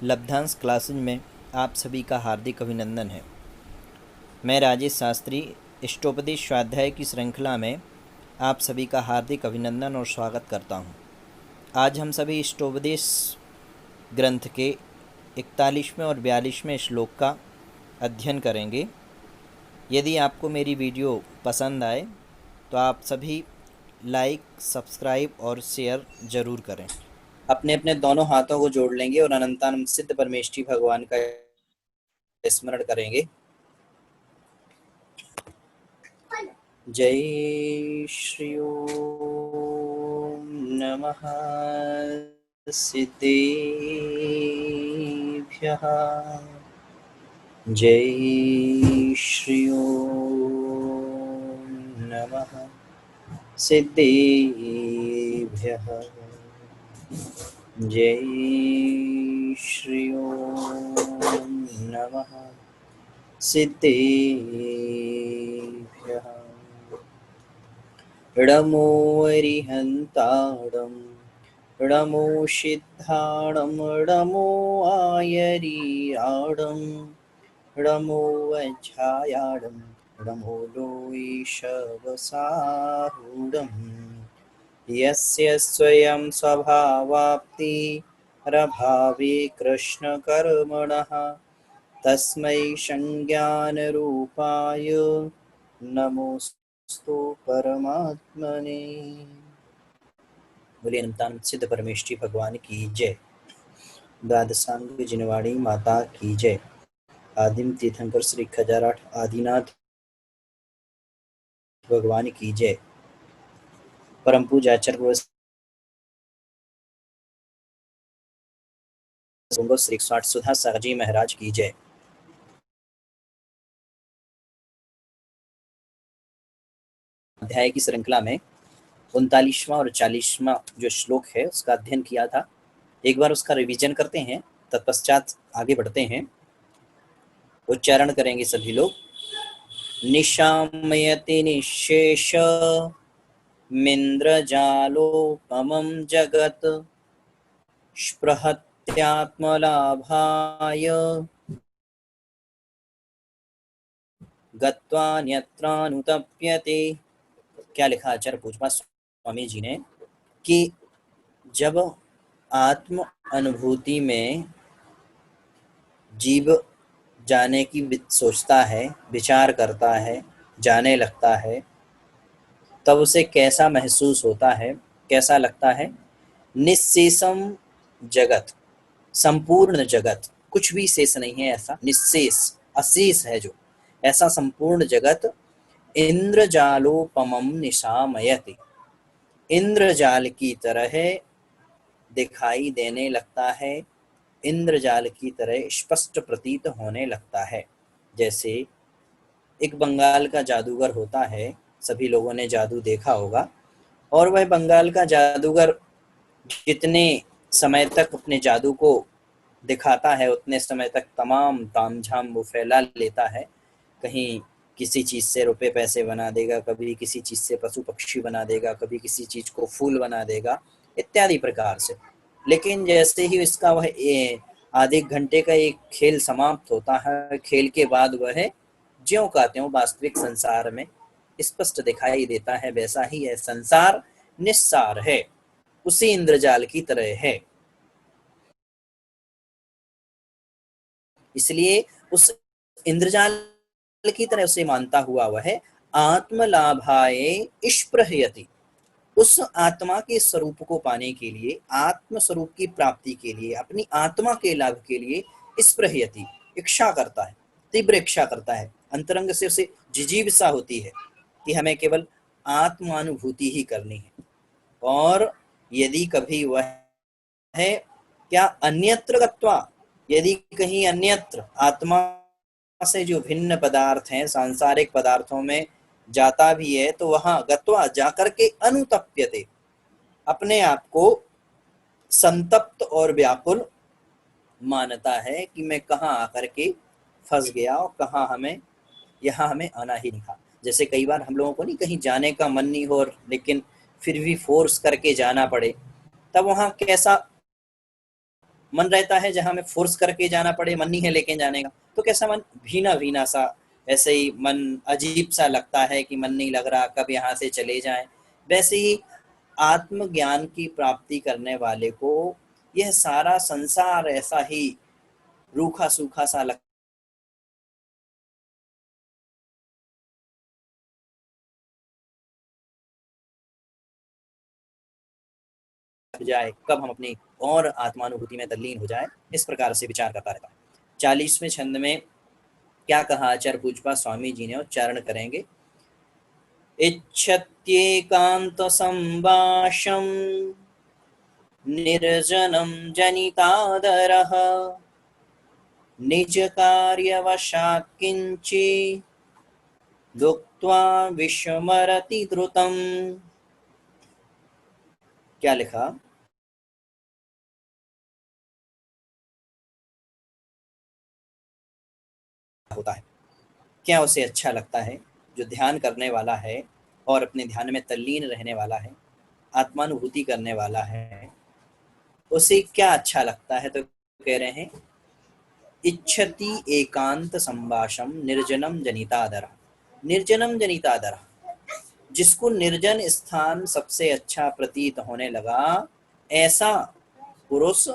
लब्धांश classes में आप सभी का हार्दिक अभिनंदन है। मैं राजेश शास्त्री इष्टोपदेश स्वाध्याय की श्रृंखला में आप सभी का हार्दिक अभिनंदन और स्वागत करता हूं। आज हम सभी इष्टोपदेश ग्रंथ के 41वें और 42वें श्लोक का अध्ययन करेंगे। यदि आपको मेरी वीडियो पसंद आए तो आप सभी लाइक, सब्सक्राइब और शेयर ज़रूर करें। अपने अपने दोनों हाथों को जोड़ लेंगे और अनंतानंद सिद्ध परमेष्ठी भगवान का स्मरण करेंगे। जय श्री ओम नमः सिद्धेभ्यः। जय श्री ओम नमः सिद्धेभ्यः। जय श्री ओम नमः सिद्धेभ्यः। णमो अरिहन्ताणं णमो सिद्धाणं णमो आयरियाणं णमो वज्रायाणं णमो लोईशवसारूढम् यस्य स्वयं स्वभावाप्तिरभावे कृष्णकर्मणः तस्मै संज्ञानरूपाय नमोस्तु परमात्मने। बोलिए अनंतानंद सिद्ध परमेष्ठी भगवान की जय। द्वादशांग जिनवाणी माता की जय। आदिम तीर्थंकर श्री खजाराठ आदिनाथ भगवान की जय। परम पूज्य आचार्य श्री 108 सुधा साहजी महाराज की जय। अध्याय की श्रृंखला में 39वां और 40वां जो श्लोक है उसका अध्ययन किया था। एक बार उसका रिवीजन करते हैं, तत्पश्चात आगे बढ़ते हैं। उच्चारण करेंगे सभी लोग। निशामयति निशेष मिन्द्रजालोपमं जगत् स्पृहत्यात्मलाभाय गत्वान्यत्रानुतप्यते। क्या लिखा आचार्य पूजपा स्वामी जी ने कि जब आत्म अनुभूति में जीव जाने की सोचता है, विचार करता है, जाने लगता है, तब उसे कैसा महसूस होता है, कैसा लगता है। निःशेषम जगत, संपूर्ण जगत, कुछ भी शेष नहीं है ऐसा, निःशेष अशेष है जो, ऐसा संपूर्ण जगत इंद्रजालोपमं निशामयति, इंद्रजाल की तरह दिखाई देने लगता है, इंद्रजाल की तरह स्पष्ट प्रतीत होने लगता है। जैसे एक बंगाल का जादूगर होता है, सभी लोगों ने जादू देखा होगा, और वह बंगाल का जादूगर जितने समय तक अपने जादू को दिखाता है उतने समय तक तमाम तामझाम वो फैला लेता है। कहीं किसी चीज़ से रुपए पैसे बना देगा, कभी किसी चीज़ से पशु पक्षी बना देगा, कभी किसी चीज़ को फूल बना देगा, इत्यादि प्रकार से। लेकिन जैसे ही इसका वह आधे घंटे का एक खेल समाप्त होता है, खेल के बाद वह ज्यों का त्यों वास्तविक संसार में स्पष्ट दिखाई देता है। वैसा ही है संसार, निस्सार है, उसी इंद्रजाल की तरह है। इसलिए उस इंद्रजाल की तरह उसे मानता हुआ वह आत्मलाभाय स्पृहयति, उस आत्मा के स्वरूप को पाने के लिए, आत्म स्वरूप की प्राप्ति के लिए, अपनी आत्मा के लाभ के लिए स्पृहयति, इच्छा करता है, तीव्र इच्छा करता है। अंतरंग से उसे जिजीविषा होती है कि हमें केवल आत्मानुभूति ही करनी है। और यदि कभी वह है क्या अन्यत्र गत्वा, यदि कहीं अन्यत्र आत्मा से जो भिन्न पदार्थ हैं, सांसारिक पदार्थों में जाता भी है, तो वहां गत्वा जाकर के अनुतप्यते, अपने आप को संतप्त और व्याकुल मानता है कि मैं कहाँ आकर के फंस गया और कहाँ यहाँ हमें आना ही नहीं था। जैसे कई बार हम लोगों को नहीं कहीं जाने का मन नहीं हो, लेकिन फिर भी फोर्स करके जाना पड़े, तब वहाँ कैसा मन रहता है जहाँ हमें फोर्स करके जाना पड़े, मन नहीं है लेके जाने का, तो कैसा मन भीना भीना सा, ऐसे ही मन अजीब सा लगता है कि मन नहीं लग रहा, कब यहाँ से चले जाएं। वैसे ही आत्मज्ञान की प्राप्ति करने वाले को यह सारा संसार ऐसा ही रूखा सूखा सा लग जाए, कब हम अपनी और आत्मानुभूति में तल्लीन हो जाए, इस प्रकार से विचार करता रहता है। 40वें छंद में क्या कहा आचार्य पूज्यपाद स्वामी जी ने, उच्चारण करेंगे। इच्छत्येकांत संभाषम निर्जनम जनितादरः निज कार्यवशात् किंचित् दुक्त्वा विस्मरति द्रुतम्। क्या लिखा? होता है क्या उसे अच्छा लगता है? जो ध्यान करने वाला है और अपने ध्यान में तल्लीन रहने वाला है, आत्मानुभूति करने वाला है, उसे क्या अच्छा लगता है? तो कह रहे हैं इच्छति एकांत संभाषम निर्जनम जनितादरा। निर्जनम जनितादरा, जिसको निर्जन स्थान सबसे अच्छा प्रतीत होने लगा, ऐसा पुरुष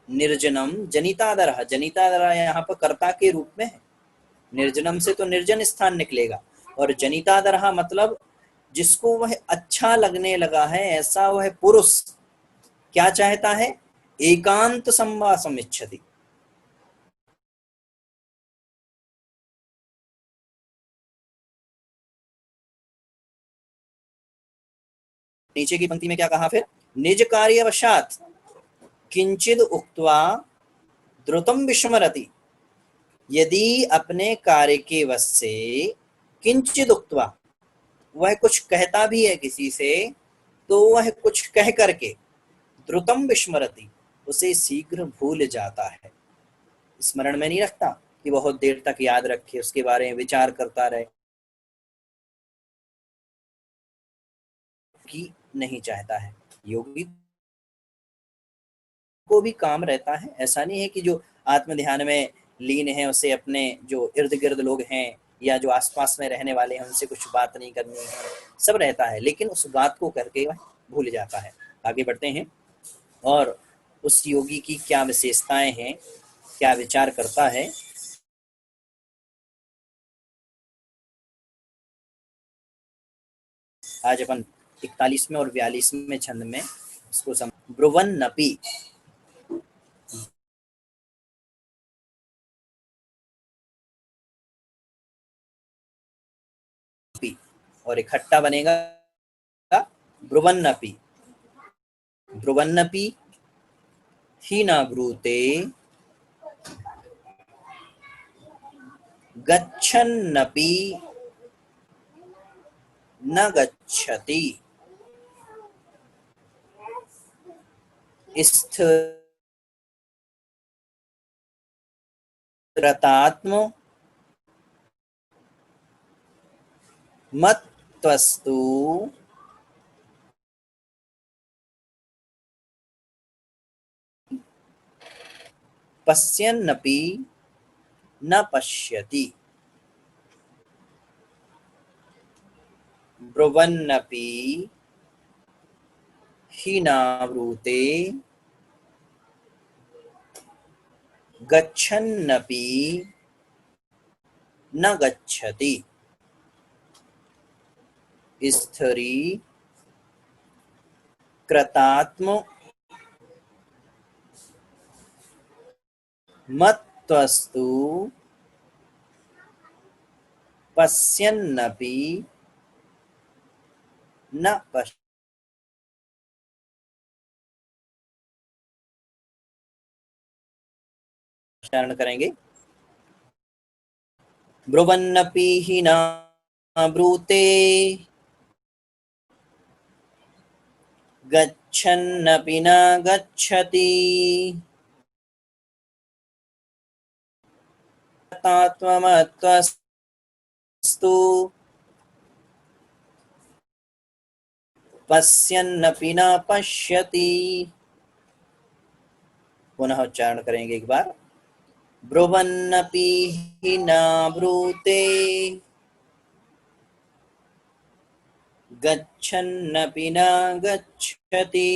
निर्जनम जनितादरा, जनितादरा यहाँ पर कर्ता के रूप में है। निर्जनम से तो निर्जन स्थान निकलेगा, और जनितादरा मतलब जिसको वह अच्छा लगने लगा है, ऐसा वह पुरुष क्या चाहता है? एकांत संवासम इच्छति। नीचे की पंक्ति में क्या कहा फिर? निज कार्यवशात किंचिद उक्त्वा द्रुतम विस्मरति। यदि अपने कार्य के वश से किंचिद उक्त्वा, वह कुछ कहता भी है किसी से, तो वह कुछ कह करके द्रुतम विस्मरति, उसे शीघ्र भूल जाता है, स्मरण में नहीं रखता कि बहुत देर तक याद रखे, उसके बारे में विचार करता रहे, कि नहीं चाहता है। योगी को भी काम रहता है, ऐसा नहीं है कि जो आत्म ध्यान में लीन है उसे अपने जो इर्द गिर्द लोग हैं या जो आसपास में रहने वाले हैं उनसे कुछ बात नहीं करनी है, सब रहता है, लेकिन उस बात को करके वह भूल जाता है। आगे बढ़ते हैं और उस योगी की क्या विशेषताएं हैं, क्या विचार करता है। आज अपन 41वें और 42वें छंद में उसको ब्रुवन नपी, और इकट्ठा बनेगा ब्रुवन्नपि। ब्रुवन्नपि ही न ब्रूते गच्छन्नपि न गच्छति। स्थिरतात्म मत्वस्तु पश्यन्नपि न पश्यति। ब्रुवन्नपि ही न ब्रूते गच्छन्नपि न गच्छति। स्थिरी कृतात्म मत्वस्तु पश्यन्नपि न पश्यन् करेंगे। ब्रुवन्नपि हि न ब्रूते गच्छन्नपि न गच्छति। तात्ममत्वस्तु पश्यन्नपि न पश्यति। पुनः उच्चारण करेंगे एक बार। ब्रुवन्नपि हि न ब्रूते, गच्छन्नपि न गच्छति,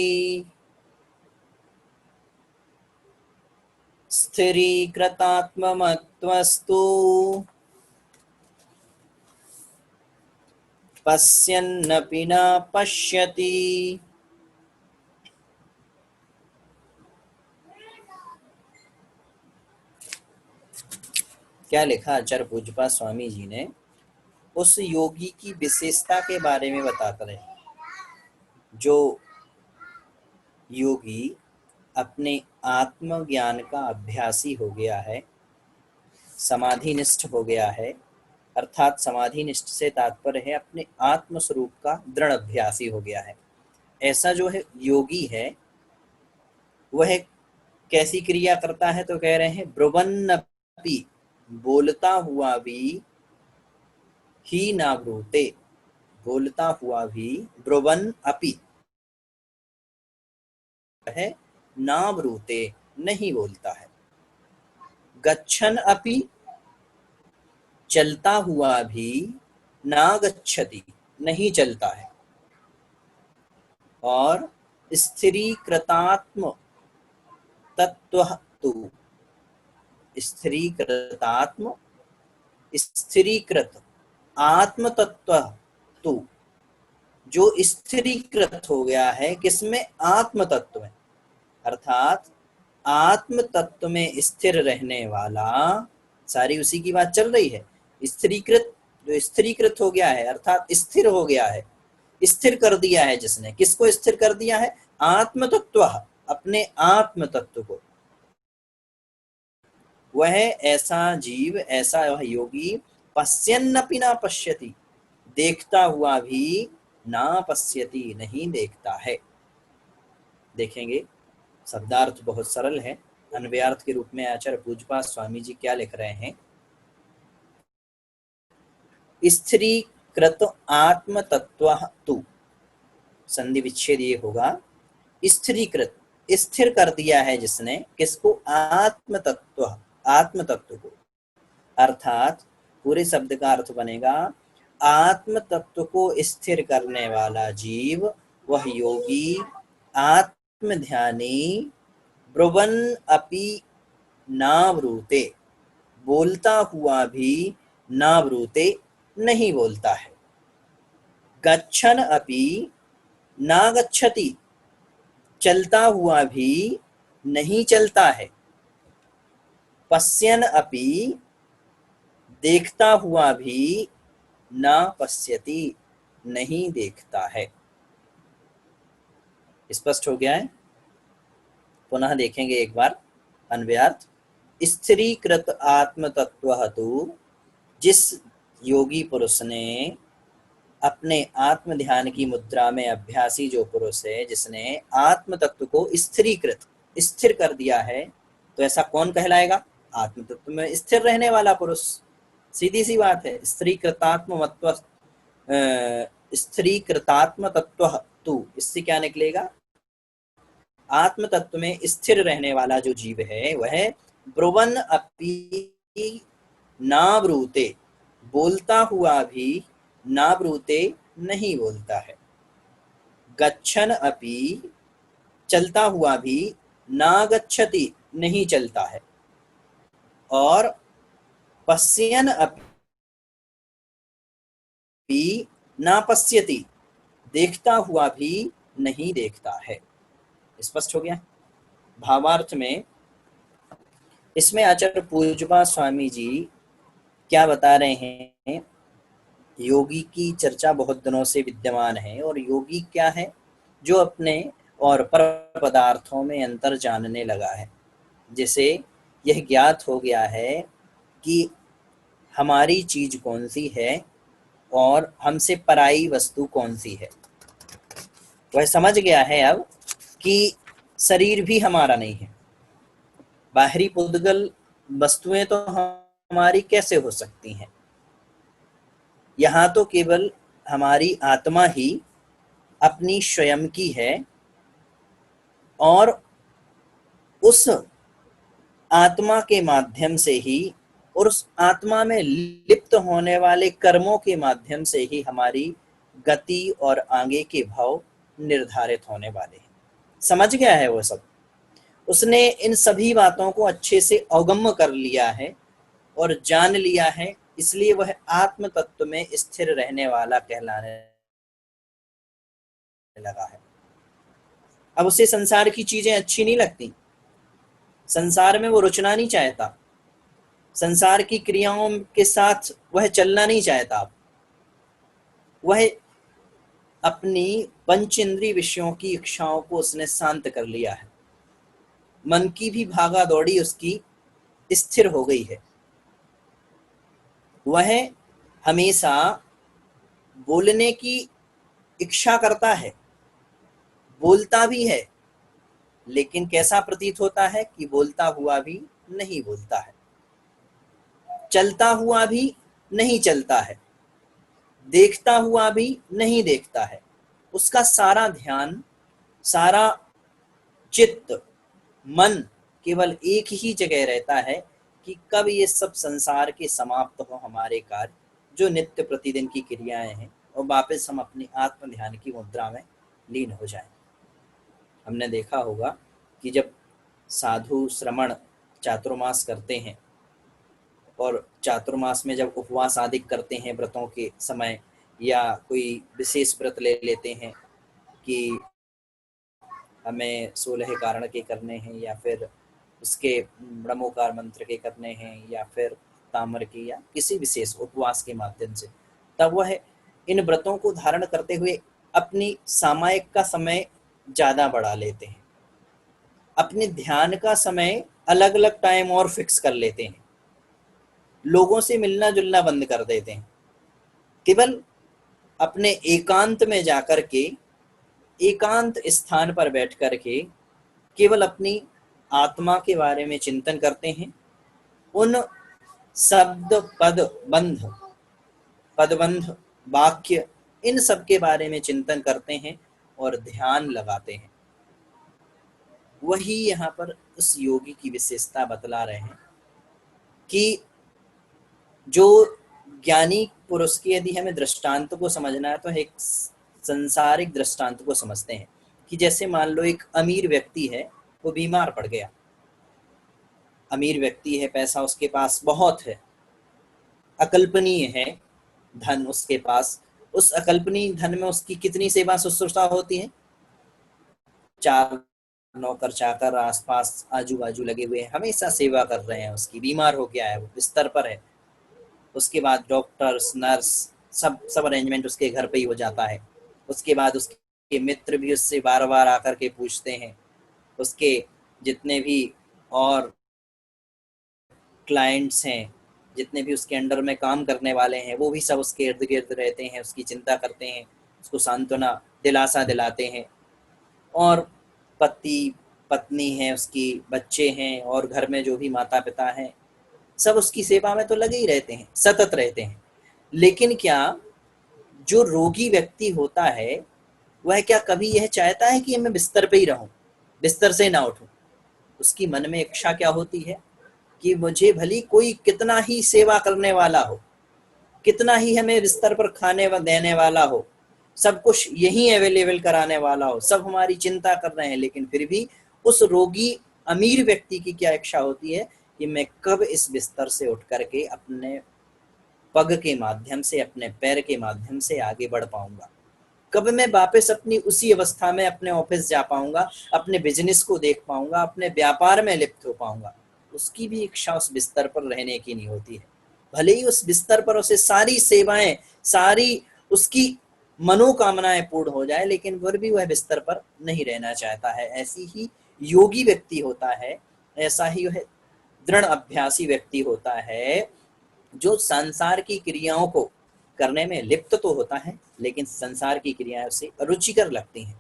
स्थिरीकृतात्ममत्वस्तु पश्यन्नपि न पश्यति। क्या लिखा आचार्य पूज्यपाद स्वामी जी ने? उस योगी की विशेषता के बारे में बताते रहे, जो योगी अपने आत्मज्ञान का अभ्यासी हो गया है, समाधिनिष्ठ हो गया है, अर्थात समाधिनिष्ठ से तात्पर्य है अपने आत्म स्वरूप का दृढ़ अभ्यासी हो गया है। ऐसा जो है योगी है, वह कैसी क्रिया करता है? तो कह रहे हैं ब्रुवन्नपि, बोलता हुआ भी, ही ना ब्रूते, बोलता हुआ भी, ब्रुवन अपि है, ना ब्रूते, नहीं बोलता है। गच्छन अपि, चलता हुआ भी, ना गच्छति, नहीं चलता है। और स्थिरीकृतात्म तत्व तु, स्थिरीकृतात्म, स्थिरीकृत आत्म तत्व तु, जो स्थिरीकृत हो गया है किसमें? आत्म तत्व में, अर्थात आत्म तत्व में स्थिर रहने वाला। सारी उसी की बात चल रही है। स्थिरीकृत, जो स्थिरीकृत हो गया है अर्थात स्थिर हो गया है, स्थिर कर दिया है जिसने। किसको स्थिर कर दिया है? आत्म तत्व, अपने आत्म तत्व को। वह ऐसा जीव, ऐसा वह योगी, पश्यन्नपि न पश्यति, देखता हुआ भी ना पश्यति, नहीं देखता है। देखेंगे शब्दार्थ बहुत सरल है। अन्वयार्थ के रूप में आचार्य पूज्यपाद स्वामी जी क्या लिख रहे हैं? स्थिरीकृत आत्म तत्व तु, संधि विच्छेद ये होगा, स्थिरीकृत, स्थिर कर दिया है जिसने। किसको? आत्म तत्व, आत्म तत्व को। अर्थात पूरे शब्द का अर्थ बनेगा, आत्म तत्व को स्थिर करने वाला जीव, वह योगी, आत्म ध्यानी, ब्रुवन अपि ना ब्रूते, बोलता हुआ भी ना ब्रूते, नहीं बोलता है। गच्छन अपि ना गच्छति, चलता हुआ भी नहीं चलता है। पश्यन अपि, देखता हुआ भी ना पश्यति, नहीं देखता है। स्पष्ट हो गया है? पुनः देखेंगे एक बार अन्वयार्थ। स्थिरीकृत आत्म तत्व तु, जिस योगी पुरुष ने अपने आत्म ध्यान की मुद्रा में अभ्यासी जो पुरुष है, जिसने आत्म तत्व को स्थिरीकृत, स्थिर कर दिया है, तो ऐसा कौन कहलाएगा? आत्म तत्व में स्थिर रहने वाला पुरुष। सीधी सी बात है। स्थिरीकृतात्म तत्व तु, इससे क्या निकलेगा? आत्म तत्व में स्थिर रहने वाला जो जीव है, वह ब्रुवन अपि ना ब्रूते, बोलता हुआ भी ना ब्रूते, नहीं बोलता है। गच्छन अपि, चलता हुआ भी, ना गच्छति, नहीं चलता है। और पश्यन अपि ना पश्यति, देखता हुआ भी नहीं देखता है। स्पष्ट हो गया? भावार्थ में इसमें आचार्य पूज्यपाद स्वामी जी क्या बता रहे हैं? योगी की चर्चा बहुत दिनों से विद्यमान है, और योगी क्या है? जो अपने और पर पदार्थों में अंतर जानने लगा है, जिसे यह ज्ञात हो गया है कि हमारी चीज कौन सी है और हमसे पराई वस्तु कौन सी है। वह समझ गया है अब कि शरीर भी हमारा नहीं है। बाहरी पुद्गल वस्तुएं तो हमारी कैसे हो सकती हैं? यहाँ तो केवल हमारी आत्मा ही अपनी स्वयं की है, और उस आत्मा के माध्यम से ही और उस आत्मा में लिप्त होने वाले कर्मों के माध्यम से ही हमारी गति और आगे के भाव निर्धारित होने वाले हैं। समझ गया है वो सब, उसने इन सभी बातों को अच्छे से अवगम्य कर लिया है और जान लिया है, इसलिए वह आत्म तत्व में स्थिर रहने वाला कहलाने लगा है। अब उसे संसार की चीजें अच्छी नहीं लगती, संसार में वो रुचना नहीं चाहता, संसार की क्रियाओं के साथ वह चलना नहीं चाहता। वह अपनी पंच इंद्रिय विषयों की इच्छाओं को उसने शांत कर लिया है, मन की भी भागा दौड़ी उसकी स्थिर हो गई है। वह हमेशा बोलने की इच्छा करता है, बोलता भी है, लेकिन कैसा प्रतीत होता है कि बोलता हुआ भी नहीं बोलता है, चलता हुआ भी नहीं चलता है, देखता हुआ भी नहीं देखता है। उसका सारा ध्यान, सारा चित्त, मन केवल एक ही जगह रहता है कि कब ये सब संसार के समाप्त हो हमारे कार्य, जो नित्य प्रतिदिन की क्रियाएं हैं, और वापस हम अपनी आत्म ध्यान की मुद्रा में लीन हो जाएं। हमने देखा होगा कि जब साधु श्रमण चातुर्मास करते हैं और चातुर्मास में जब उपवास आदि करते हैं व्रतों के समय, या कोई विशेष व्रत ले लेते हैं कि हमें 16 कारण के करने हैं, या फिर उसके ब्रह्मोकार मंत्र के करने हैं, या फिर ताम्र के, या किसी विशेष उपवास के माध्यम से, तब वह इन व्रतों को धारण करते हुए अपनी सामायिक का समय ज़्यादा बढ़ा लेते हैं, अपने ध्यान का समय अलग अलग टाइम और फिक्स कर लेते हैं, लोगों से मिलना जुलना बंद कर देते हैं, केवल अपने एकांत में जाकर के, एकांत स्थान पर बैठ कर के केवल अपनी आत्मा के बारे में चिंतन करते हैं। उन शब्द पदबंध वाक्य, इन सब के बारे में चिंतन करते हैं और ध्यान लगाते हैं। वही यहाँ पर उस योगी की विशेषता बतला रहे हैं कि जो ज्ञानी पुरुष की यदि हमें दृष्टांत को समझना है तो एक संसारिक दृष्टांत को समझते हैं कि जैसे मान लो एक अमीर व्यक्ति है, वो बीमार पड़ गया, अमीर व्यक्ति है, पैसा उसके पास बहुत है, अकल्पनीय है धन उसके पास, उस अकल्पनीय धन में उसकी कितनी सेवा शुश्रूषा होती है, 4 नौकर चाकर आसपास आजू बाजू लगे हुए हैं, हमेशा सेवा कर रहे हैं उसकी। बीमार हो गया है, वो बिस्तर पर है, उसके बाद डॉक्टर्स, नर्स, सब अरेंजमेंट उसके घर पे ही हो जाता है। उसके बाद उसके मित्र भी उससे बार बार आकर के पूछते हैं, उसके जितने भी और क्लाइंट्स हैं, जितने भी उसके अंडर में काम करने वाले हैं, वो भी सब उसके इर्द गिर्द रहते हैं, उसकी चिंता करते हैं, उसको सांत्वना दिलासा दिलाते हैं। और पति पत्नी है उसकी, बच्चे हैं, और घर में जो भी माता पिता हैं, सब उसकी सेवा में तो लगे ही रहते हैं, सतत रहते हैं। लेकिन क्या जो रोगी व्यक्ति होता है, वह क्या कभी यह चाहता है कि मैं बिस्तर पे ही रहूं, बिस्तर से ना उठूं? उसकी मन में इच्छा क्या होती है कि मुझे भली कोई कितना ही सेवा करने वाला हो, कितना ही हमें बिस्तर पर खाने व देने वाला हो, सब कुछ यही अवेलेबल कराने वाला हो, सब हमारी चिंता कर रहे हैं, लेकिन फिर भी उस रोगी अमीर व्यक्ति की क्या इच्छा होती है कि मैं कब इस बिस्तर से उठ करके अपने पग के माध्यम से, अपने पैर के माध्यम से आगे बढ़ पाऊंगा, कब मैं वापस अपनी उसी अवस्था में अपने ऑफिस जा पाऊंगा, अपने बिजनेस को देख पाऊंगा, अपने व्यापार में लिप्त हो पाऊंगा। उसकी भी इच्छा उस बिस्तर पर रहने की नहीं होती है। भले ही उस बिस्तर पर उसे सारी सेवाएं, सारी उसकी मनोकामनाएं पूर्ण हो जाए, लेकिन फिर भी वह बिस्तर पर नहीं रहना चाहता है। ऐसी ही योगी व्यक्ति होता है, ऐसा ही वह दृढ़ अभ्यासी व्यक्ति होता है, जो संसार की क्रियाओं को करने में लिप्त तो होता है, लेकिन संसार की क्रियाएं उसे अरुचिकर लगती हैं।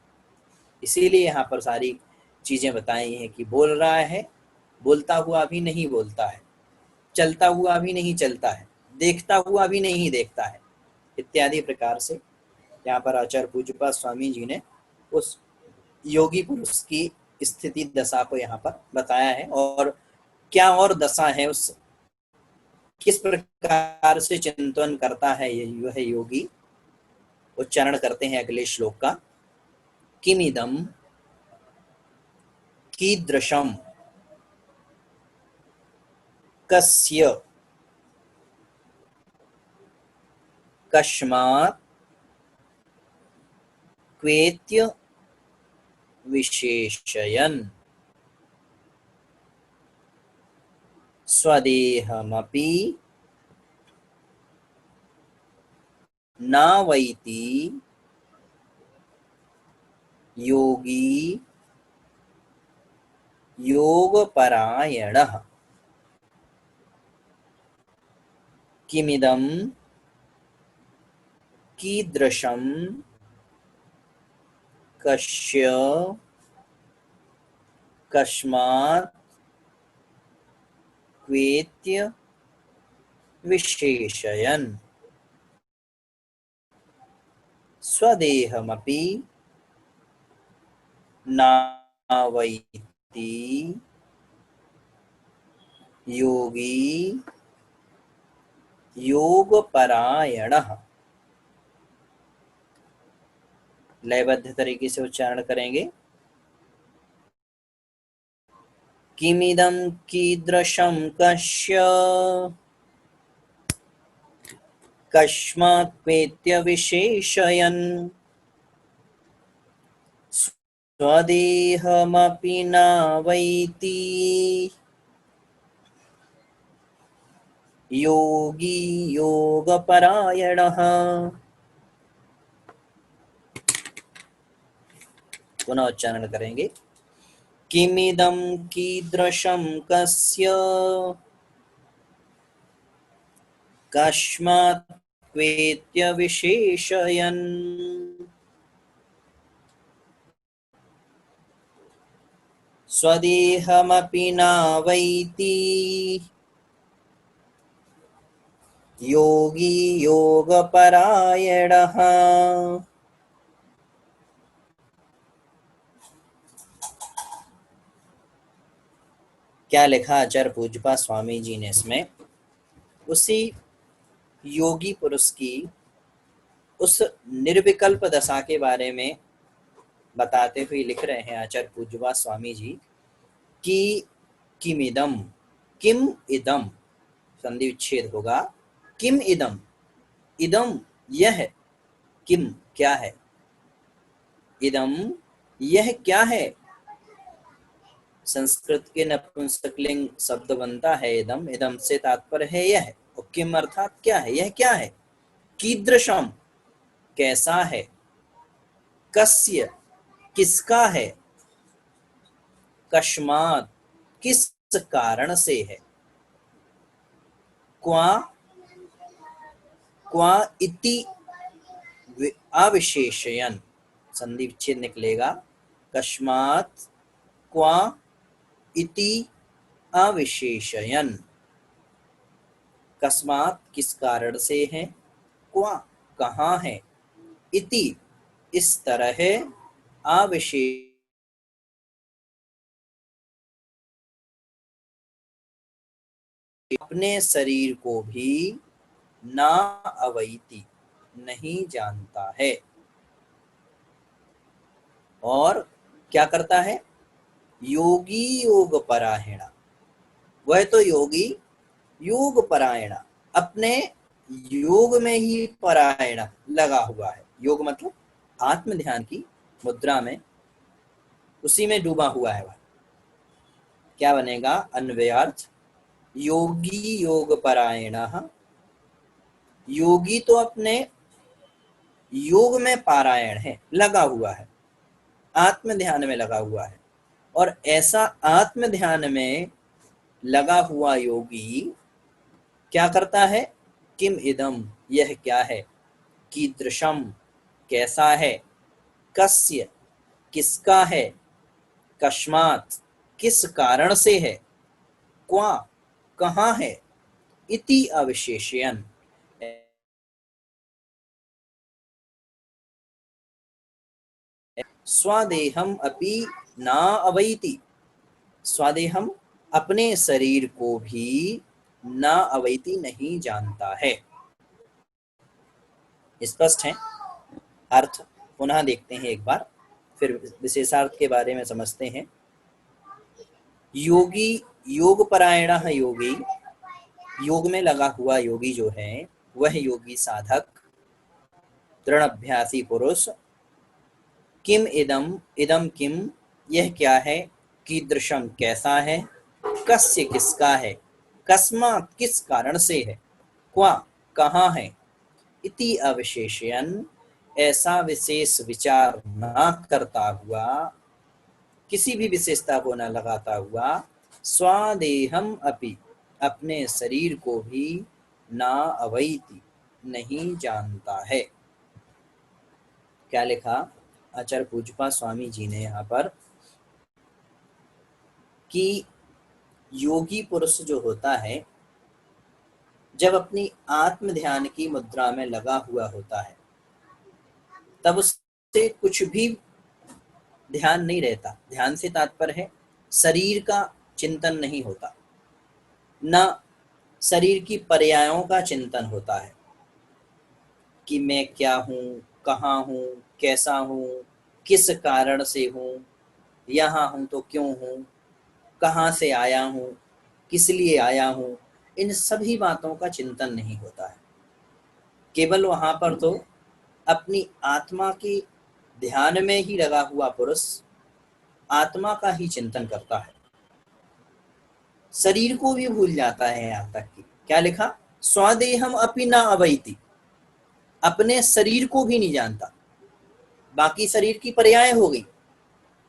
इसीलिए यहाँ पर सारी चीजें बताई हैं कि बोल रहा है, बोलता हुआ भी नहीं बोलता है, चलता हुआ भी नहीं चलता है, देखता हुआ भी नहीं देखता है, इत्यादि प्रकार से यहाँ पर आचार्य पूज्यपाद स्वामी जी ने उस योगी पुरुष की स्थिति दशा को यहाँ पर बताया है। और क्या और दशा है, उस किस प्रकार से चिंतन करता है यह योगी। उच्चारण करते हैं अगले श्लोक का। किमिदम कीदृशम कस्य कस्मात् क्वेत्य विशेषयन् स्वदेहमपि नावैति योगी योगपरायणः। किमिदं कीदृशं कस्य कस्मात् क्वेत्य विशेषयन् स्वदेहमपि नावैति योगी योगपरायणः। लयबद्ध तरीके से उच्चारण करेंगे। किमिदं कीदृशं कस्य कस्मात् क्वेत्य विशेषयन् स्वदेहमपि नावैति योगी योगपरायणः। पुनः उच्चारण करेंगे। किमिदं कीदृशं कस्य कस्मात् क्वेत्य विशेषयन् स्वदेहमपि नावैति योगी योगपरायणः। क्या लिखा आचार्य पूज्यपाद स्वामी जी ने इसमें, उसी योगी पुरुष की उस निर्विकल्प दशा के बारे में बताते हुए लिख रहे हैं आचार्य पूज्यपाद स्वामी जी कि किमिदम, किम इदम, संधि विच्छेद होगा। किम इदम, इदम यह, किम क्या है, इदम यह क्या है। संस्कृत के नपुंसकलिंग शब्द बनता है इदम, इदम से तात्पर्य है यह, और किम अर्थात क्या है, यह क्या है। कीदृशम कैसा है, कस्य किसका है, कस्मात् किस कारण से है, क्वा क्वा इति अविशेषयन्, संधि विच्छेद निकलेगा। कस्मात् क्वा इति अविशेषयन्, कस्मात् किस कारण से है, क्वा कहाँ है, इति इस तरह अविशेष अपने शरीर को भी ना अवैति नहीं जानता है। और क्या करता है, योगी योग परायणा, वह तो योगी योग परायणा अपने योग में ही परायण लगा हुआ है। योग मतलब आत्म ध्यान की मुद्रा में, उसी में डूबा हुआ है वह। क्या बनेगा अन्वयार्थ, योगी योग परायणः, योगी तो अपने योग में पारायण है, लगा हुआ है, आत्म ध्यान में लगा हुआ है। और ऐसा आत्म ध्यान में लगा हुआ योगी क्या करता है, किम इदम यह क्या है, कीदृशम कैसा है, कस्य किसका है, कस्मात् किस कारण से है, क्वा कहाँ है, इति अविशेषयन् स्वादेहम अपि ना अवैति, स्वादेहम अपने शरीर को भी न अवैति नहीं जानता है। स्पष्ट है अर्थ? पुनः देखते हैं एक बार, फिर विशेषार्थ के बारे में समझते हैं। योगी, योग परायण योगी, योग में लगा हुआ योगी जो है वह योगी साधक, दृढ़ अभ्यासी पुरुष, किम इदम, इदम किम, यह क्या है, कीदृशम कैसा है, कस्य किसका है, कस्मात् किस कारण से है, क्वा कहाँ है, इति अविशेषयन ऐसा विशेष विचार न करता हुआ, किसी भी विशेषता को न लगाता हुआ, स्वादेहम अपि, अपने शरीर को भी ना अवैति नहीं जानता है। क्या लिखा आचार्य पूज्यपाद स्वामी जी ने यहाँ पर कि योगी पुरुष जो होता है जब अपनी आत्म ध्यान की मुद्रा में लगा हुआ होता है तब उससे कुछ भी ध्यान नहीं रहता। ध्यान से तात्पर्य है शरीर का चिंतन नहीं होता, न शरीर की पर्यायों का चिंतन होता है कि मैं क्या हूँ, कहाँ हूँ, कैसा हूँ, किस कारण से हूँ, यहाँ हूँ तो क्यों हूँ, कहाँ से आया हूँ, किस लिए आया हूँ, इन सभी बातों का चिंतन नहीं होता है। केवल वहाँ पर तो अपनी आत्मा के ध्यान में ही लगा हुआ पुरुष आत्मा का ही चिंतन करता है, शरीर को भी भूल जाता है। यहाँ तक कि क्या लिखा, स्वादेहम अपि न अवैति, अपने शरीर को भी नहीं जानता। बाकी शरीर की पर्याय हो गई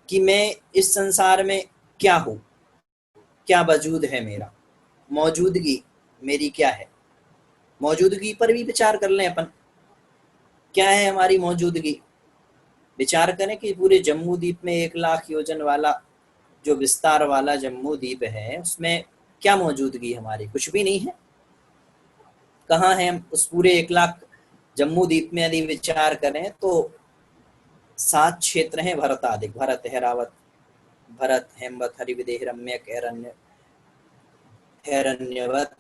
कि मैं इस संसार में क्या हूँ, क्या वजूद है मेरा, मौजूदगी मेरी क्या है। मौजूदगी पर भी विचार कर लें अपन, क्या है हमारी मौजूदगी। विचार करें कि पूरे जम्मू द्वीप में 1,00,000 योजन वाला जो विस्तार वाला जम्मू द्वीप है उसमें क्या मौजूदगी हमारी, कुछ भी नहीं है। कहाँ है हम उस पूरे 1,00,000 जम्मू द्वीप में यदि विचार करें तो 7 क्षेत्र हैं भरतादिक, भरत, हैरावत, भरत, हेमवत, हरिविदेह, रम्यक, हैरण्यवत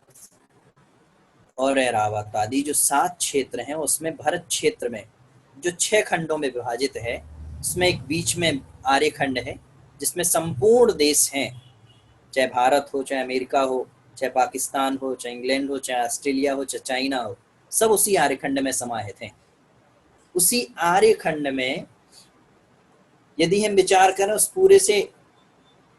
और ऐरावत आदि जो 7 क्षेत्र हैं उसमें भरत क्षेत्र में जो 6 खंडों में विभाजित है उसमें एक बीच में आर्य खंड है जिसमें संपूर्ण देश हैं, चाहे भारत हो, चाहे अमेरिका हो, चाहे पाकिस्तान हो, चाहे इंग्लैंड हो, चाहे ऑस्ट्रेलिया हो, चाहे चाइना हो, सब उसी आर्य खंड में समाहित हैं। उसी आर्य खंड में यदि हम विचार करें उस पूरे से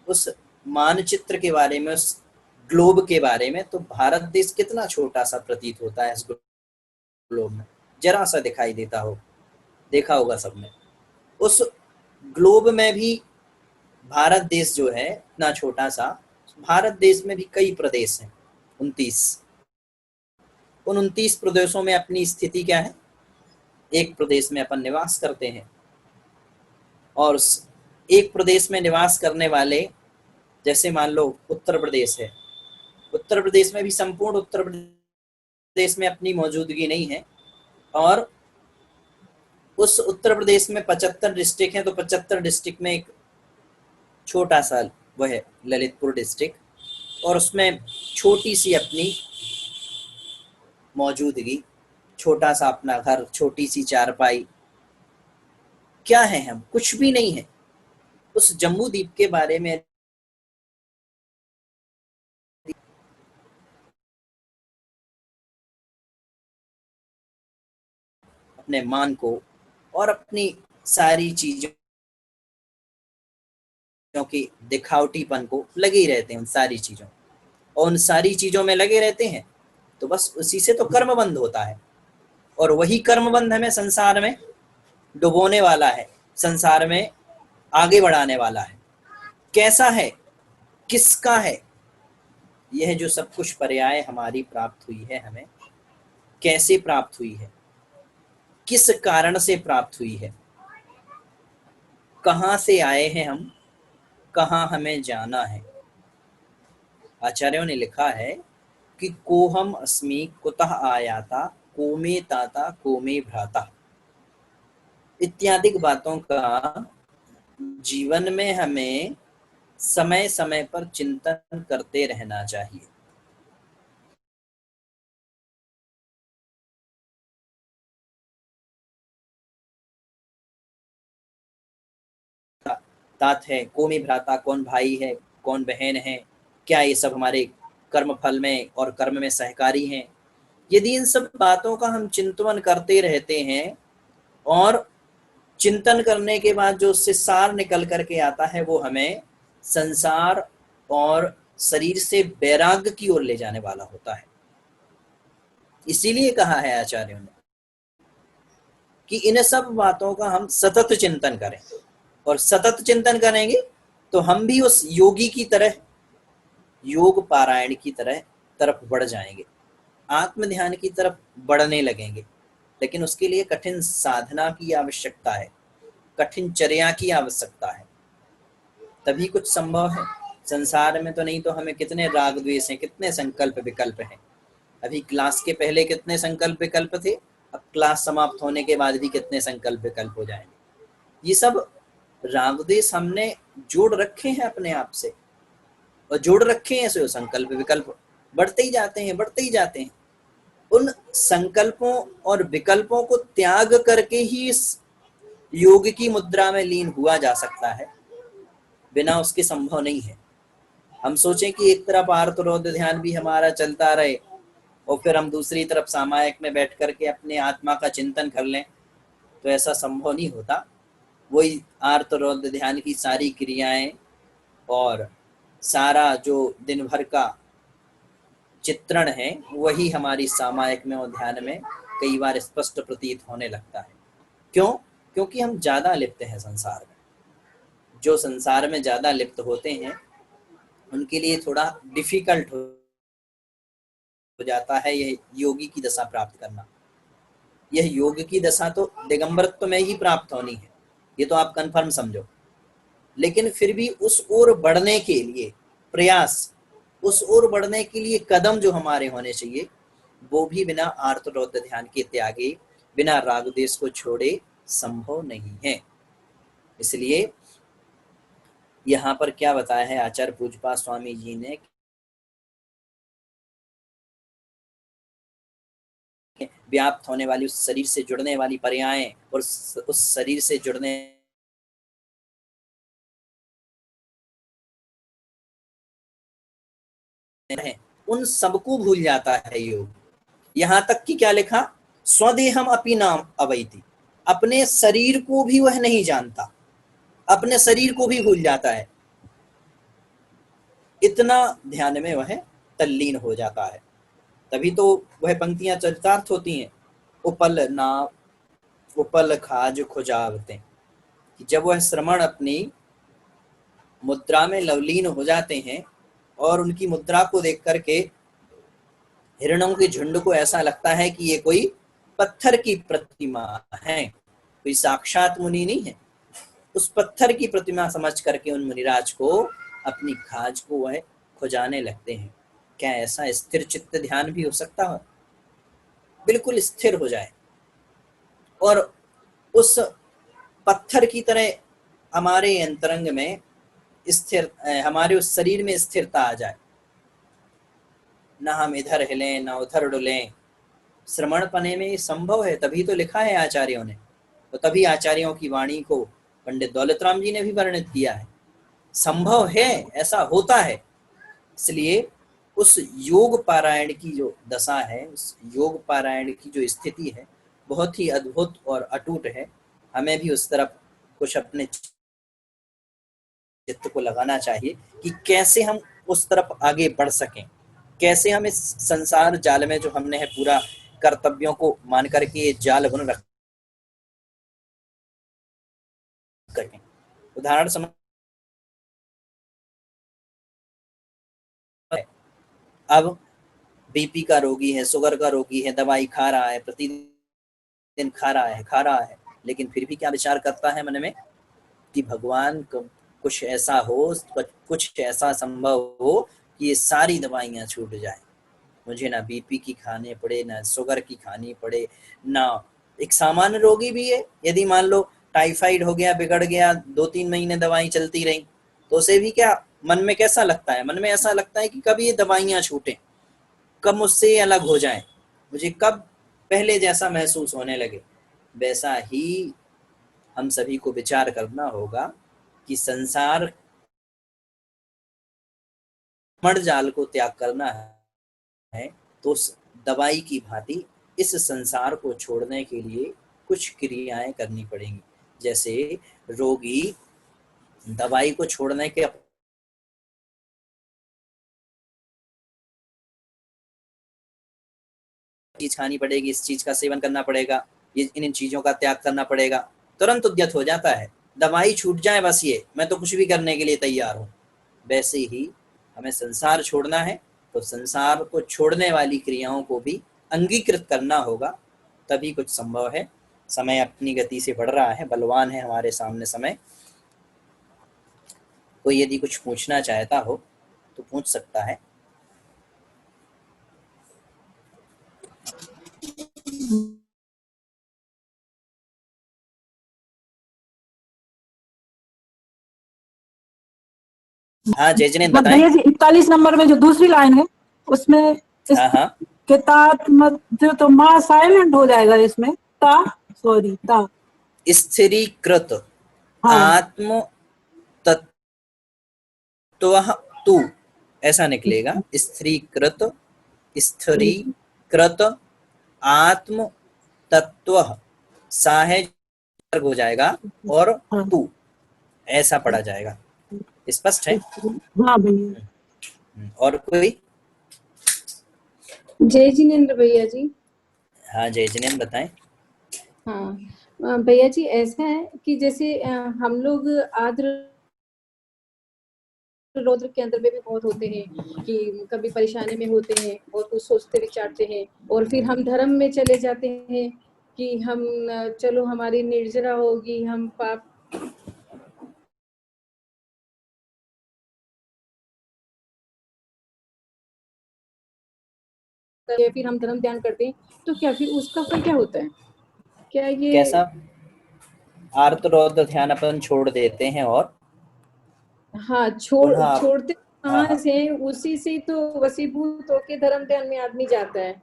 उस मानचित्र के बारे में, उस ग्लोब के बारे में, तो भारत देश कितना छोटा सा प्रतीत होता है इस ग्लोब में, जरा सा दिखाई देता हो, देखा होगा सबने। उस ग्लोब में भी भारत देश जो है इतना छोटा सा, भारत देश में भी कई प्रदेश हैं, 29। उन 29 प्रदेशों में अपनी स्थिति क्या है, एक प्रदेश में अपन निवास करते हैं और एक प्रदेश में निवास करने वाले, जैसे मान लो उत्तर प्रदेश है, उत्तर प्रदेश में भी संपूर्ण उत्तर प्रदेश में अपनी मौजूदगी नहीं है और उस उत्तर प्रदेश में 75 डिस्ट्रिक्ट हैं तो 75 डिस्ट्रिक्ट में एक छोटा सा वह है ललितपुर डिस्ट्रिक्ट और उसमें छोटी सी अपनी मौजूदगी, छोटा सा अपना घर, छोटी सी चारपाई। क्या है हम, कुछ भी नहीं है। उस जम्मू द्वीप के बारे में अपने मान को और अपनी सारी चीजों की दिखावटीपन को लगे ही रहते हैं, उन सारी चीजों, और उन सारी चीजों में लगे रहते हैं तो बस उसी से तो कर्म बंध होता है और वही कर्म बंध हमें संसार में डुबोने वाला है, संसार में आगे बढ़ाने वाला है। कैसा है, किसका है, यह जो सब कुछ पर्याय हमारी प्राप्त हुई है हमें, कैसे प्राप्त हुई है, किस कारण से प्राप्त हुई है, कहाँ से आए हैं हम, कहाँ हमें जाना है। आचार्यों ने लिखा है कि कोहम अस्मि, कुतः आयाता, को मे ताता, को मे भ्राता इत्यादि बातों का जीवन में हमें समय समय पर चिंतन करते रहना चाहिए। तात है, कौन ही भ्राता, कौन भाई है, कौन बहन है, क्या ये सब हमारे कर्म फल में और कर्म में सहकारी हैं। यदि इन सब बातों का हम चिंतन करते रहते हैं और चिंतन करने के बाद जो उससे सार निकल करके आता है वो हमें संसार और शरीर से वैराग्य की ओर ले जाने वाला होता है। इसीलिए कहा है आचार्यों ने कि इन सब बातों का हम सतत चिंतन करें, और सतत चिंतन करेंगे तो हम भी उस योगी की तरह, योग पारायण की तरफ बढ़ जाएंगे, आत्म ध्यान की तरफ बढ़ने लगेंगे। लेकिन उसके लिए कठिन साधना की आवश्यकता है, कठिन चर्या की आवश्यकता है, तभी कुछ संभव है। संसार में तो नहीं तो हमें कितने राग द्वेष हैं, कितने संकल्प विकल्प हैं। अभी क्लास के पहले कितने संकल्प विकल्प थे, अब क्लास समाप्त होने के बाद भी कितने संकल्प विकल्प हो जाएंगे। ये सब राग द्वेष हमने जोड़ रखे हैं अपने आप से, और जोड़ रखे हैं ऐसे संकल्प विकल्प बढ़ते ही जाते हैं, बढ़ते ही जाते हैं। उन संकल्पों और विकल्पों को त्याग करके ही इस योग की मुद्रा में लीन हुआ जा सकता है, बिना उसके संभव नहीं है। हम सोचें कि एक तरफ आर्तरोध ध्यान भी हमारा चलता रहे और फिर हम दूसरी तरफ सामायिक में बैठ करके अपने आत्मा का चिंतन कर लें, तो ऐसा संभव नहीं होता। वही आर्तरोध ध्यान की सारी क्रियाएं और सारा जो दिन भर का चित्रण है वही हमारी सामायिक में और ध्यान में कई बार स्पष्ट प्रतीत होने लगता है। क्यों? क्योंकि हम ज्यादा लिप्त हैं संसार में। जो संसार में ज्यादा लिप्त होते हैं उनके लिए थोड़ा डिफिकल्ट हो जाता है यह योगी की दशा प्राप्त करना। यह योग की दशा तो दिगंबरत्व में ही प्राप्त होनी है, ये तो आप कंफर्म समझो। लेकिन फिर भी उस ओर बढ़ने के लिए प्रयास, उस ओर बढ़ने के लिए कदम जो हमारे होने चाहिए वो भी बिना आर्तरौद्र ध्यान के त्यागे, बिना राग द्वेष को छोड़े संभव नहीं है। इसलिए यहाँ पर क्या बताया है आचार्य पूज्यपाद स्वामी जी ने, व्याप्त होने वाली उस शरीर से जुड़ने वाली पर्यायें और उस शरीर से जुड़ने उन सबको भूल जाता है योग। यहाँ तक कि क्या लिखा, स्वदेहम अपनी नाम अवैति, अपने शरीर को भी वह नहीं जानता, अपने शरीर को भी भूल जाता है, इतना ध्यान में वह तल्लीन हो जाता है। तभी तो वह पंक्तियां चरितार्थ होती हैं, उपल ना उपल खाज खुजावते, कि जब वह श्रमण अपनी मुद्रा में लवलीन हो जाते हैं और उनकी मुद्रा को देख करके हिरणों के झुंड को ऐसा लगता है कि ये कोई पत्थर की प्रतिमा है, कोई साक्षात मुनि नहीं है। उस पत्थर की प्रतिमा समझ करके उन मुनिराज को अपनी खाज को वह खुजाने लगते हैं। क्या ऐसा स्थिर चित्त ध्यान भी हो सकता है? बिल्कुल स्थिर हो जाए और उस पत्थर की तरह हमारे अंतरंग में स्थिर, हमारे उस शरीर में स्थिरता आ जाए, ना हम इधर हिलें ना उधर डुलें। श्रमण पने में संभव है, तभी तो लिखा है आचार्यों ने, तो तभी आचार्यों की वाणी को पंडित दौलत राम जी ने भी वर्णित किया है। संभव है, ऐसा होता है। इसलिए उस योग पारायण की जो दशा है, उस योग पारायण की जो स्थिति है बहुत ही अद्भुत और अटूट है। हमें भी उस तरफ कुछ अपने चित्त को लगाना चाहिए कि कैसे हम उस तरफ आगे बढ़ सकें, कैसे हम इस संसार जाल में जो हमने है पूरा कर्तव्यों को मान करके ये जाल बुन रख सकें। उदाहरण समझ, अब बीपी का रोगी है, शुगर का रोगी है, दवाई खा रहा है, प्रतिदिन खा रहा है, लेकिन फिर भी क्या विचार करता है मन में कि भगवान कुछ ऐसा हो, कुछ ऐसा संभव हो कि ये सारी दवाइयाँ छूट जाए, मुझे ना बीपी की खाने पड़े, ना शुगर की खानी पड़े, ना। एक सामान्य रोगी भी है, यदि मान लो टाइफाइड हो गया, बिगड़ गया, 2-3 महीने दवाई चलती रही, तो उसे भी क्या मन में कैसा लगता है? मन में ऐसा लगता है कि कब ये दवाइयाँ छूटें, कब मुझसे ये अलग हो जाएं, मुझे कब पहले जैसा महसूस होने लगे। वैसा ही हम सभी को विचार करना होगा कि संसार मर जाल को त्याग करना है, तो उस दवाई की भांति इस संसार को छोड़ने के लिए कुछ क्रियाएं करनी पड़ेंगी। जैसे रोगी दवाई को छोड़ने के चीज खानी पड़ेगी, इस चीज का सेवन करना पड़ेगा, ये इन चीजों का त्याग करना पड़ेगा, तुरंत उद्यत हो जाता है। दवाई छूट जाए बस ये, मैं तो कुछ भी करने के लिए तैयार हूँ। वैसे ही हमें संसार छोड़ना है, तो संसार को छोड़ने वाली क्रियाओं को भी अंगीकृत करना होगा, तभी कुछ संभव है। समय अपनी गति से बढ़ रहा है, बलवान है हमारे सामने समय। कोई यदि कुछ पूछना चाहता हो तो पूछ सकता है। हाँ जय जिनेन्द्र बताएं। भैया जी 41 नंबर में जो दूसरी लाइन है उसमें हाँ हाँ तो माँ साइलेंट हो जाएगा इसमें, ता सॉरी ता स्थिरीकृत हाँ आत्म तत्व तू, ऐसा निकलेगा। स्थिरीकृत स्थिरीकृत आत्म तत्व साहेज हो जाएगा और हाँ तू ऐसा पढ़ा जाएगा। स्पष्ट है? हाँ भैया। और कोई? जय जिनेन्द्र भैया जी। हाँ जय जिनेन्द्र बताएं। हाँ भैया जी, ऐसा है कि जैसे हम लोग आद्र रौद्र के अंदर में भी बहुत होते हैं कि कभी परेशानी में होते हैं और कुछ सोचते विचारते हैं, और फिर हम धर्म में चले जाते हैं कि हम चलो हमारी निर्जरा होगी, हम पाप करें, फिर हम धर्म ध्यान करते हैं, तो क्या फिर उसका फल क्या होता है? क्या ये कैसा? आर्त रौद्र ध्यान अपन छोड़ देते हैं और हाँ पुनः छोड़ते हाँ कहाँ हाँ से? उसी से तो वशीभूत होके धर्म ध्यान में आदमी जाता है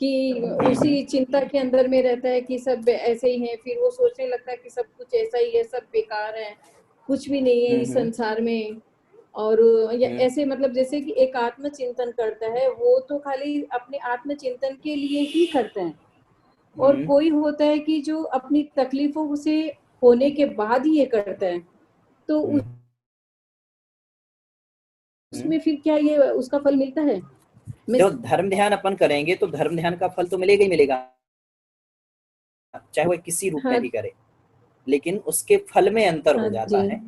कि उसी चिंता के अंदर में रहता है कि सब ऐसे ही है, फिर वो सोचने लगता है कि सब कुछ ऐसा ही है, सब बेकार है, कुछ भी नहीं है इस संसार में। और ऐसे मतलब जैसे कि एक आत्मचिंतन करता है, वो तो खाली अपने आत्मचिंतन के लिए ही करता है, और कोई होता है कि जो अपनी तकलीफों से होने के बाद ही ये करता है, तो उसमें फिर क्या ये उसका फल मिलता है? जो धर्म ध्यान अपन करेंगे तो धर्म ध्यान का फल तो मिलेगा ही मिलेगा, चाहे वो किसी रूप में हाँ भी करे, लेकिन उसके फल में अंतर हाँ हो जाता जी है।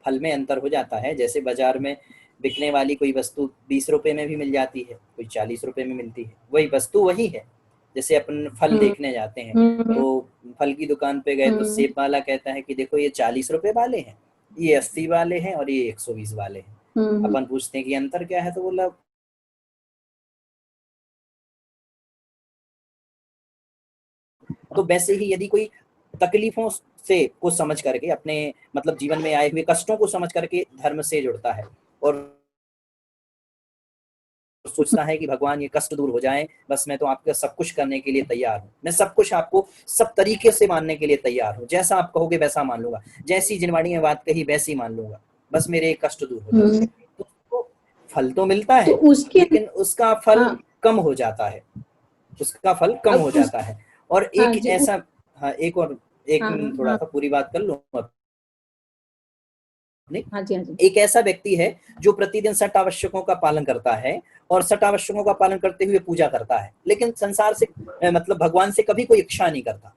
फल में अंतर हो जाता है। जैसे बाजार में बिकने वाली कोई वस्तु 20 रुपए में भी मिल जाती है, कोई 40 रुपए में मिलती है, वही वस्तु वही है। जैसे अपन फल देखने जाते हैं तो फल की दुकान पे गए तो सेब वाला कहता है कि देखो ये 40 रुपए वाले हैं, ये 80 वाले हैं और ये 120 वाले हैं। अपन पूछते हैं कि अंतर क्या है, तो बोला तो वैसे ही यदि कोई तकलीफों से को समझ करके अपने मतलब जीवन में आए हुए कष्टों को समझ करके धर्म से जुड़ता है और सोचता है कि भगवान ये कष्ट दूर हो जाए, बस मैं तो आपका सब कुछ करने के लिए तैयार हूँ, मैं सब कुछ आपको सब तरीके से मानने के लिए तैयार हूँ, जैसा आप कहोगे वैसा मान लूंगा, जैसी जिनवाणी में बात कही वैसी ही मान लूंगा, बस मेरे एक कष्ट दूर हो जाए। तो उसको फल तो मिलता तो है, उसके लेकिन उसका फल हाँ कम हो जाता है, उसका फल कम अब हो उस जाता है। और हाँ एक जी ऐसा हाँ एक और एक हाँ थोड़ा हाँ सा पूरी बात कर लूँ नहीं। हाँ जी हाँ जी एक ऐसा व्यक्ति है जो प्रतिदिन 60 आवश्यकों का पालन करता है और 60 आवश्यकों का पालन करते हुए पूजा करता है, लेकिन संसार से मतलब भगवान से कभी कोई इच्छा नहीं करता,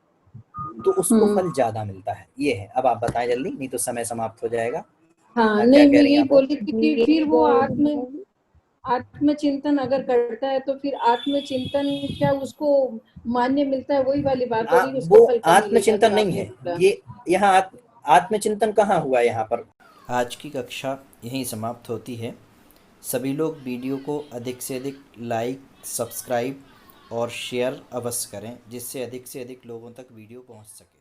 तो उसको फल ज्यादा मिलता है। ये है। अब आप बताएं जल्दी, नहीं तो समय समाप्त हो जाएगा। हाँ क्या नहीं, कह मैं रही हैं यही आप? बोली थी कि फिर वो आत्मचिंतन अगर करता है तो फिर आत्मचिंतन क्या उसको मान्य मिलता है? वही वाली बात हो गई, वो उसका फल कम मिलेगा आत्मचिंतन जो नहीं आपने है बोला। ये, यहाँ आत्मचिंतन कहाँ हुआ यहाँ पर। आज की कक्षा यहीं समाप्त होती है। सभी लोग वीडियो को अधिक से अधिक लाइक, सब्सक्राइब और शेयर अवश्य करें, जिससे अधिक से अधिक लोगों तक वीडियो पहुंच सके।